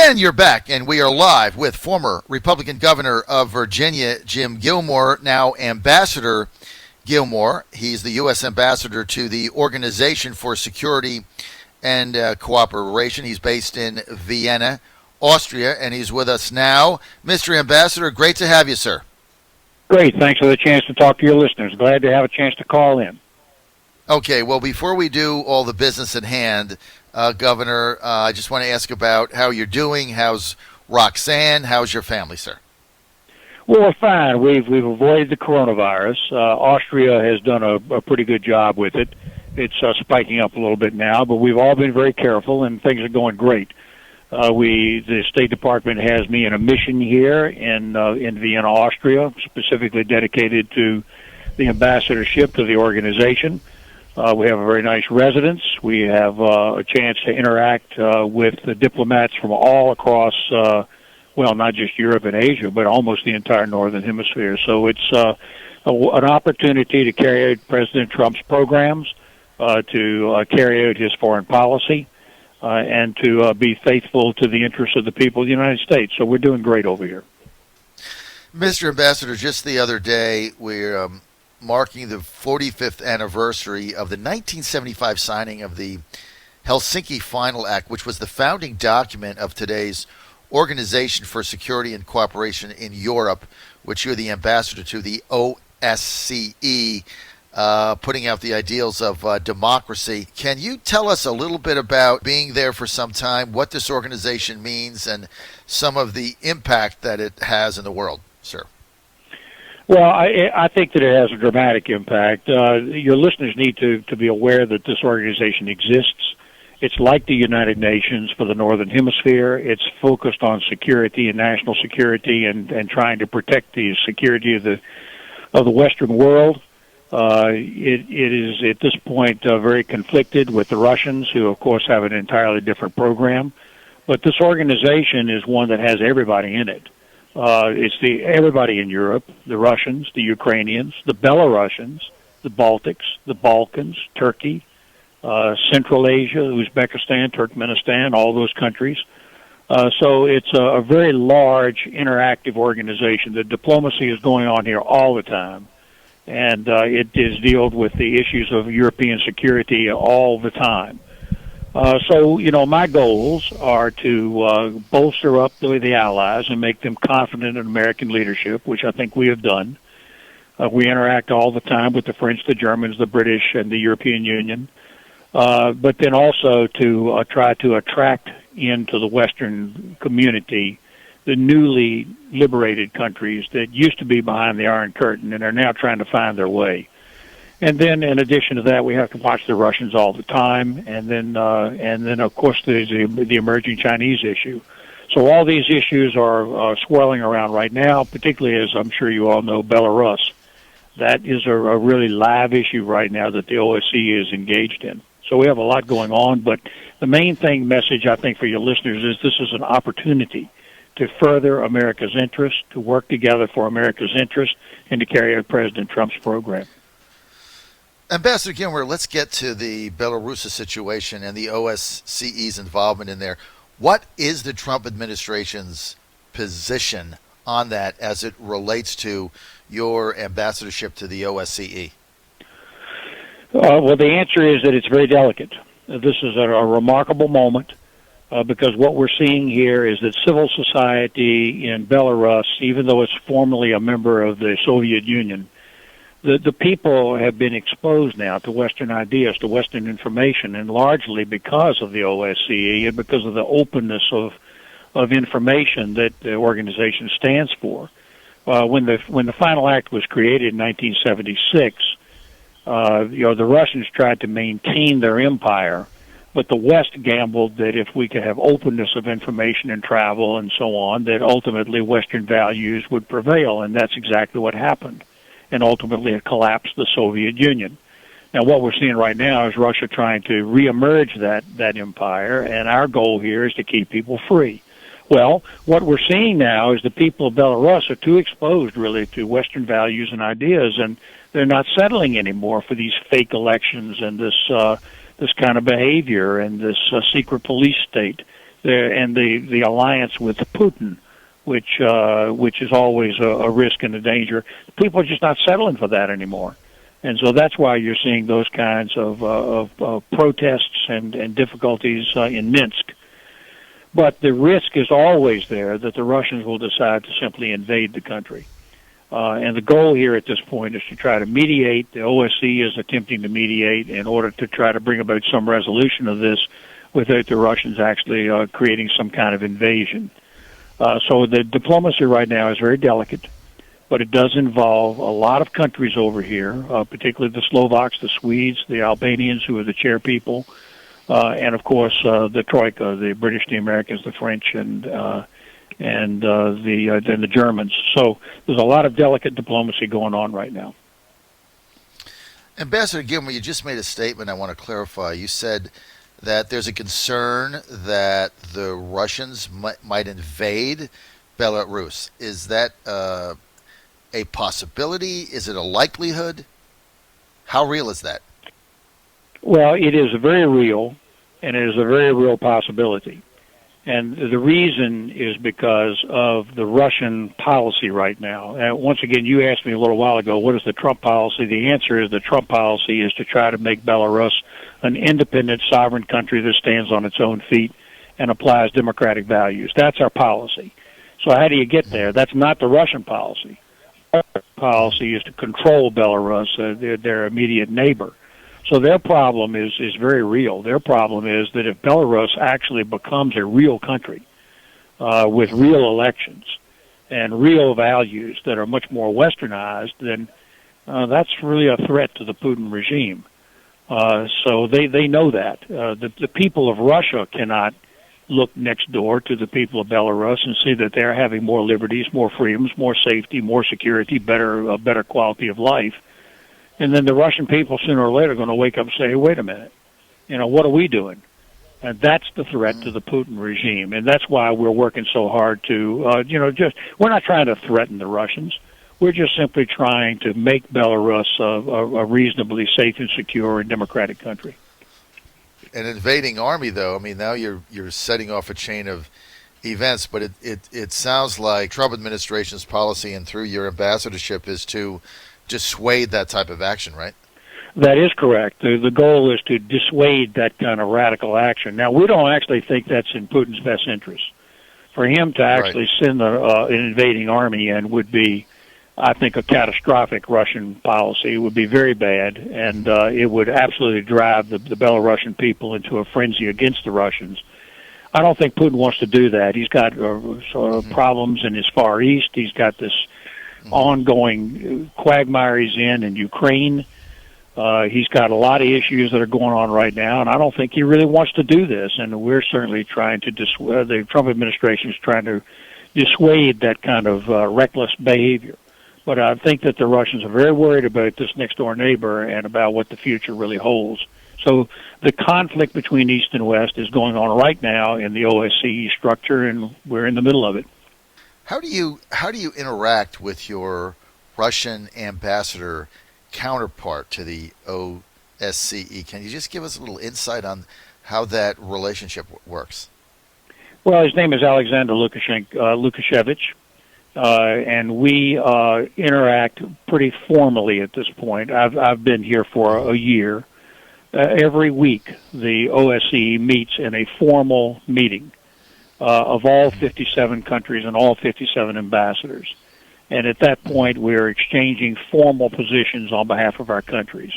And you're back, and we are live with former Republican Governor of Virginia, Jim Gilmore, now Ambassador Gilmore. He's the U.S. Ambassador to the Organization for Security and Cooperation. He's based in Vienna, Austria, and he's with us now. Mr. Ambassador, great to have you, sir. Great. Thanks for the chance to talk to your listeners. Glad to have a chance to call in. Okay, well, before we do all the business at hand, Governor, I just want to ask about how you're doing. How's Roxanne? How's your family, sir? Well, we're fine. We've avoided the coronavirus. Austria has done a pretty good job with it. It's spiking up a little bit now, but we've all been very careful, and things are going great. The State Department has me in a mission here in Vienna, Austria, specifically dedicated to the ambassadorship to the organization. We have a very nice residence. We have a chance to interact with the diplomats from all across, not just Europe and Asia, but almost the entire Northern Hemisphere. So it's an opportunity to carry out President Trump's programs, to carry out his foreign policy, and to be faithful to the interests of the people of the United States. So we're doing great over here. Mr. Ambassador, just the other day, we're marking the 45th anniversary of the 1975 signing of the Helsinki Final Act, which was the founding document of today's Organization for Security and Cooperation in Europe, which you're the ambassador to, the OSCE, putting out the ideals of democracy. Can you tell us a little bit about being there for some time, what this organization means, and some of the impact that it has in the world, sir? Well, I think that it has a dramatic impact. Your listeners need to be aware that this organization exists. It's like the United Nations for the Northern Hemisphere. It's focused on security and national security and trying to protect the security of the Western world. It is at this point very conflicted with the Russians, who of course have an entirely different program. But this organization is one that has everybody in it. It's everybody in Europe, the Russians, the Ukrainians, the Belarusians, the Baltics, the Balkans, Turkey, Central Asia, Uzbekistan, Turkmenistan, all those countries. So it's a very large, interactive organization. The diplomacy is going on here all the time, and it is dealt with the issues of European security all the time. So, my goals are to bolster up the allies and make them confident in American leadership, which I think we have done. We interact all the time with the French, the Germans, the British, and the European Union. But then also to try to attract into the Western community the newly liberated countries that used to be behind the Iron Curtain and are now trying to find their way. And then, in addition to that, we have to watch the Russians all the time, and then, of course, there's the emerging Chinese issue. So all these issues are swirling around right now, particularly, as I'm sure you all know, Belarus. That is a really live issue right now that the OSCE is engaged in. So we have a lot going on, but the main message I think for your listeners is this is an opportunity to further America's interest, to work together for America's interest, and to carry out President Trump's program. Ambassador Gilmore, let's get to the Belarus situation and the OSCE's involvement in there. What is the Trump administration's position on that as it relates to your ambassadorship to the OSCE? Well, the answer is that it's very delicate. This is a remarkable moment because what we're seeing here is that civil society in Belarus, even though it's formally a member of the Soviet Union, the people have been exposed now to Western ideas, to Western information, and largely because of the OSCE and because of the openness of information that the organization stands for. When the Final Act was created in 1976, the Russians tried to maintain their empire, but the West gambled that if we could have openness of information and travel and so on, that ultimately Western values would prevail, and that's exactly what happened. And ultimately it collapsed the Soviet Union. Now what we're seeing right now is Russia trying to reemerge that empire, and our goal here is to keep people free. Well, what we're seeing now is the people of Belarus are too exposed really to Western values and ideas, and they're not settling anymore for these fake elections and this kind of behavior and this secret police state. and the alliance with Putin, which is always a risk and a danger. People are just not settling for that anymore, and so that's why you're seeing those kinds of protests and difficulties in Minsk. But the risk is always there that the Russians will decide to simply invade the country. And the goal here at this point is to try to mediate. The OSCE is attempting to mediate in order to try to bring about some resolution of this without the Russians actually creating some kind of invasion. So the diplomacy right now is very delicate, but it does involve a lot of countries over here, particularly the Slovaks, the Swedes, the Albanians, who are the chair people, and of course the Troika, the British, the Americans, the French, and the Germans. So there's a lot of delicate diplomacy going on right now. Ambassador Gilmore, you just made a statement I want to clarify. You said that there's a concern that the Russians might invade Belarus. Is that a possibility? Is it a likelihood? How real is that? Well, it is very real, and it is a very real possibility. And the reason is because of the Russian policy right now. And once again, you asked me a little while ago, what is the Trump policy? The answer is the Trump policy is to try to make Belarus an independent, sovereign country that stands on its own feet and applies democratic values. That's our policy. So how do you get there? That's not the Russian policy. Our policy is to control Belarus, their immediate neighbor. So their problem is very real. Their problem is that if Belarus actually becomes a real country with real elections and real values that are much more westernized, then that's really a threat to the Putin regime. So they know that. The people of Russia cannot look next door to the people of Belarus and see that they're having more liberties, more freedoms, more safety, more security, better quality of life. And then the Russian people sooner or later are going to wake up and say, hey, wait a minute, what are we doing? And that's the threat to the Putin regime. And that's why we're working so hard to, we're not trying to threaten the Russians. We're just simply trying to make Belarus a reasonably safe and secure and democratic country. An invading army, though, now you're setting off a chain of events, but it sounds like Trump administration's policy and through your ambassadorship is to dissuade that type of action, right? That is correct. The goal is to dissuade that kind of radical action. Now, we don't actually think that's in Putin's best interest. For him to actually send an invading army in would be, I think, a catastrophic Russian policy. It would be very bad, and it would absolutely drive the Belarusian people into a frenzy against the Russians. I don't think Putin wants to do that. He's got sort of problems in his Far East. He's got this ongoing quagmire he's in Ukraine. He's got a lot of issues that are going on right now, and I don't think he really wants to do this. And we're certainly trying to dissuade. The Trump administration is trying to dissuade that kind of reckless behavior. But I think that the Russians are very worried about this next-door neighbor and about what the future really holds. So the conflict between East and West is going on right now in the OSCE structure, and we're in the middle of it. How do you interact with your Russian ambassador counterpart to the OSCE? Can you just give us a little insight on how that relationship works? Well, his name is Alexander Lukashevich, and we interact pretty formally at this point. I've been here for a year. Every week, the OSCE meets in a formal meeting of all 57 countries and all 57 ambassadors. And at that point, we're exchanging formal positions on behalf of our countries.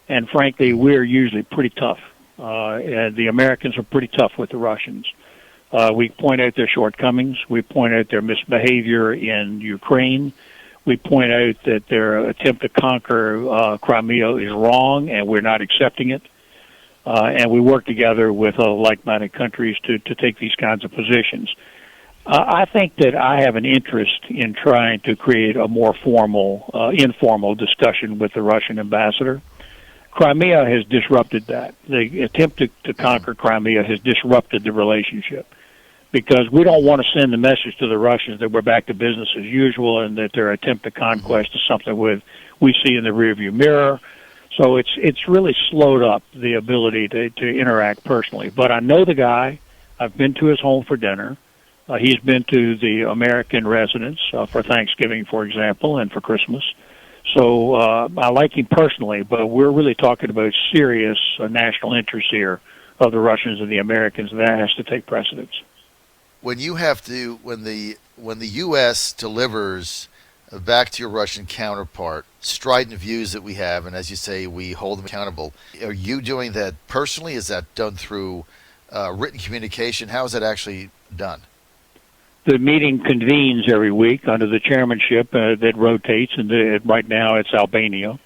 And frankly, we're usually pretty tough. And the Americans are pretty tough with the Russians. We point out their shortcomings. We point out their misbehavior in Ukraine. We point out that their attempt to conquer Crimea is wrong, and we're not accepting it. And we work together with like-minded countries to take these kinds of positions. I think that I have an interest in trying to create a more formal, informal discussion with the Russian ambassador. Crimea has disrupted that. The attempt to conquer Crimea has disrupted the relationship because we don't want to send the message to the Russians that we're back to business as usual and that their attempt at conquest is something we see in the rearview mirror. So it's really slowed up the ability to interact personally. But I know the guy. I've been to his home for dinner. He's been to the American residence for Thanksgiving, for example, and for Christmas. So I like him personally, but we're really talking about serious national interests here of the Russians and the Americans, and that has to take precedence. When you have to, when the U.S. delivers back to your Russian counterpart strident views that we have, and as you say, we hold them accountable. Are you doing that personally? Is that done through written communication? How is that actually done? The meeting convenes every week under the chairmanship that rotates, and right now it's Albania.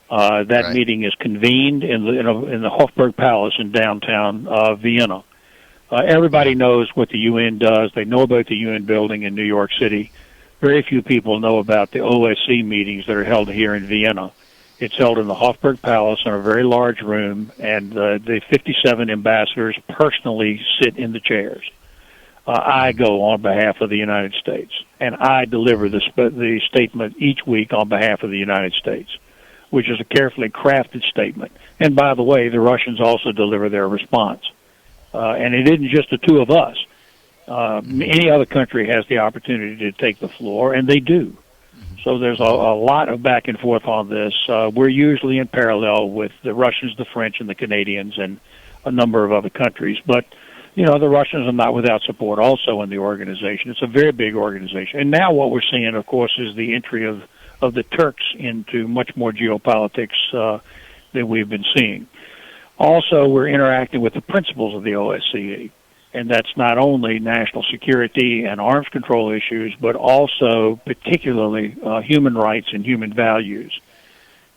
That Right. meeting is convened in the Hofburg Palace in downtown Vienna. Everybody knows what the UN does. They know about the UN building in New York City. Very few people know about the OSCE meetings that are held here in Vienna. It's held in the Hofburg Palace in a very large room, and the 57 ambassadors personally sit in the chairs. I go on behalf of the United States, and I deliver the statement each week on behalf of the United States, which is a carefully crafted statement. And by the way, the Russians also deliver their response. And it isn't just the two of us. Any other country has the opportunity to take the floor, and they do. So there's a lot of back and forth on this. We're usually in parallel with the Russians, the French, and the Canadians, and a number of other countries. But the Russians are not without support also in the organization. It's a very big organization. And now what we're seeing, of course, is the entry of the Turks into much more geopolitics than we've been seeing. Also, we're interacting with the principles of the OSCE, and that's not only national security and arms control issues, but also particularly human rights and human values.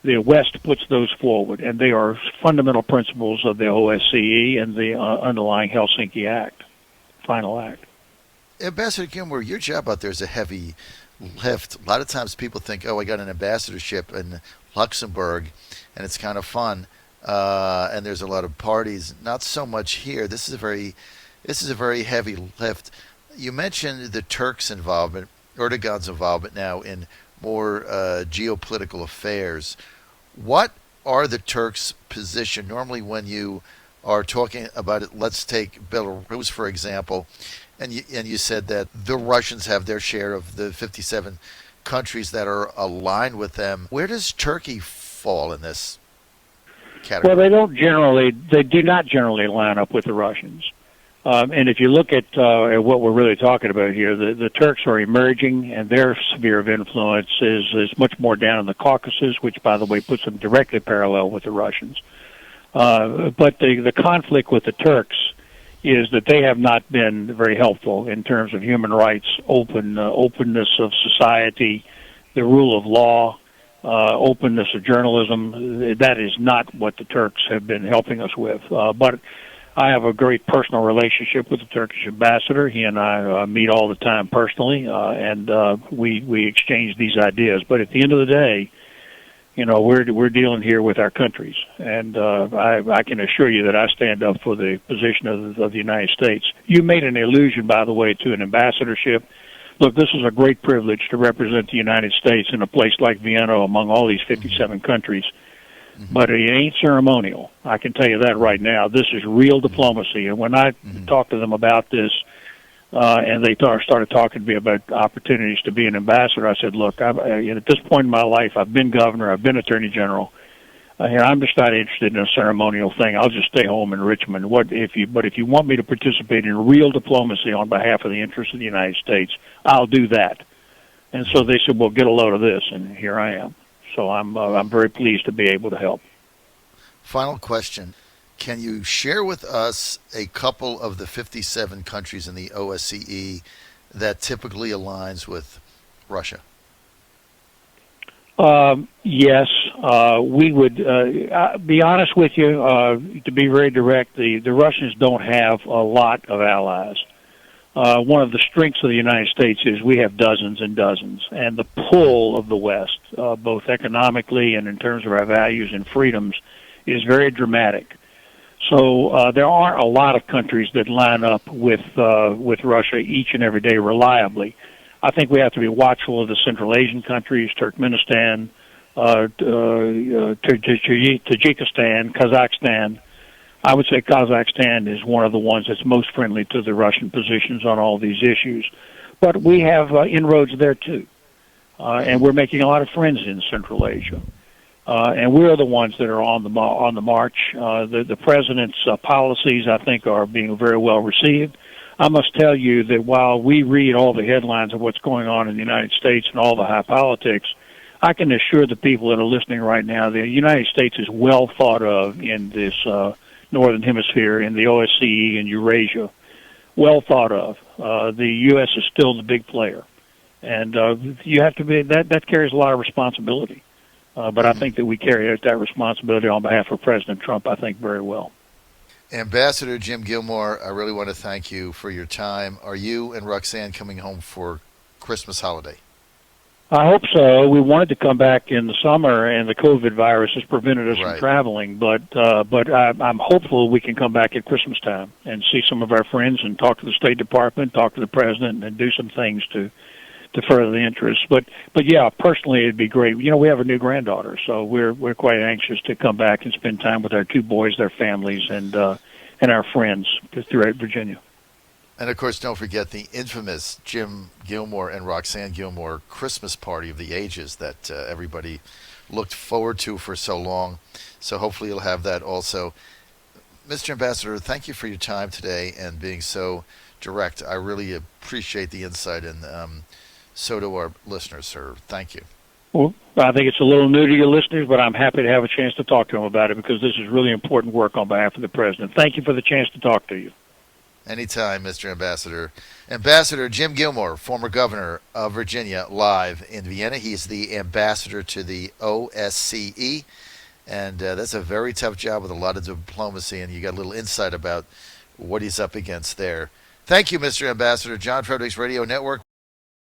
The West puts those forward, and they are fundamental principles of the OSCE and the underlying Helsinki Act, final act. Ambassador Gilmore, your job out there is a heavy lift. A lot of times people think, I got an ambassadorship in Luxembourg, and it's kind of fun, and there's a lot of parties. Not so much here. This is a very heavy lift. You mentioned the Turks' involvement, Erdogan's involvement now in more geopolitical affairs. What are the Turks' position? Normally when you are talking about it, let's take Belarus, for example, and you said that the Russians have their share of the 57 countries that are aligned with them. Where does Turkey fall in this category? Well, they do not generally line up with the Russians. And if you look at what we're really talking about here, the Turks are emerging, and their sphere of influence is much more down in the Caucasus, which, by the way, puts them directly parallel with the Russians. But the conflict with the Turks is that they have not been very helpful in terms of human rights, openness of society, the rule of law, openness of journalism. That is not what the Turks have been helping us with. But I have a great personal relationship with the Turkish ambassador. He and I meet all the time personally, and we exchange these ideas. But at the end of the day, we're dealing here with our countries, and I can assure you that I stand up for the position of the United States. You made an allusion, by the way, to an ambassadorship. Look, this is a great privilege to represent the United States in a place like Vienna among all these 57 countries. But it ain't ceremonial. I can tell you that right now. This is real diplomacy. And when I talked to them about this, and they started talking to me about opportunities to be an ambassador, I said, look, at this point in my life, I've been governor, I've been attorney general, and I'm just not interested in a ceremonial thing. I'll just stay home in Richmond. But if you want me to participate in real diplomacy on behalf of the interests of the United States, I'll do that. And so they said, well, get a load of this, and here I am. So I'm very pleased to be able to help. Final question. Can you share with us a couple of the 57 countries in the OSCE that typically aligns with Russia? Yes. We would be honest with you, to be very direct, the Russians don't have a lot of allies. One of the strengths of the United States is we have dozens and dozens, and the pull of the West, both economically and in terms of our values and freedoms, is very dramatic. So there aren't a lot of countries that line up with Russia each and every day reliably. I think we have to be watchful of the Central Asian countries, Turkmenistan, Tajikistan, Kazakhstan. I would say Kazakhstan is one of the ones that's most friendly to the Russian positions on all these issues. But we have inroads there too, and we're making a lot of friends in Central Asia. And we're the ones that are on the march. The president's policies, I think, are being very well received. I must tell you that while we read all the headlines of what's going on in the United States and all the high politics, I can assure the people that are listening right now the United States is well thought of in this Northern Hemisphere, in the OSCE and Eurasia. Well thought of. The U.S. is still the big player. And you have to be, that carries a lot of responsibility. But I think that we carry out that responsibility on behalf of President Trump, I think, very well. Ambassador Jim Gilmore, I really want to thank you for your time. Are you and Roxanne coming home for Christmas holiday? I hope so. We wanted to come back in the summer, and the COVID virus has prevented us Right. from traveling. But I'm hopeful we can come back at Christmas time and see some of our friends and talk to the State Department, talk to the President, and do some things to further the interest. But yeah, personally, it'd be great. You know, we have a new granddaughter, so we're quite anxious to come back and spend time with our two boys, their families, and our friends throughout Virginia. And, of course, don't forget the infamous Jim Gilmore and Roxanne Gilmore Christmas party of the ages that everybody looked forward to for so long. So hopefully you'll have that also. Mr. Ambassador, thank you for your time today and being so direct. I really appreciate the insight, and so do our listeners, sir. Thank you. Well, I think it's a little new to your listeners, but I'm happy to have a chance to talk to them about it because this is really important work on behalf of the President. Thank you for the chance to talk to you. Anytime, Mr. Ambassador. Ambassador Jim Gilmore, former governor of Virginia, live in Vienna. He's the ambassador to the OSCE, and that's a very tough job with a lot of diplomacy, and you got a little insight about what he's up against there. Thank you, Mr. Ambassador. John Fredericks Radio Network.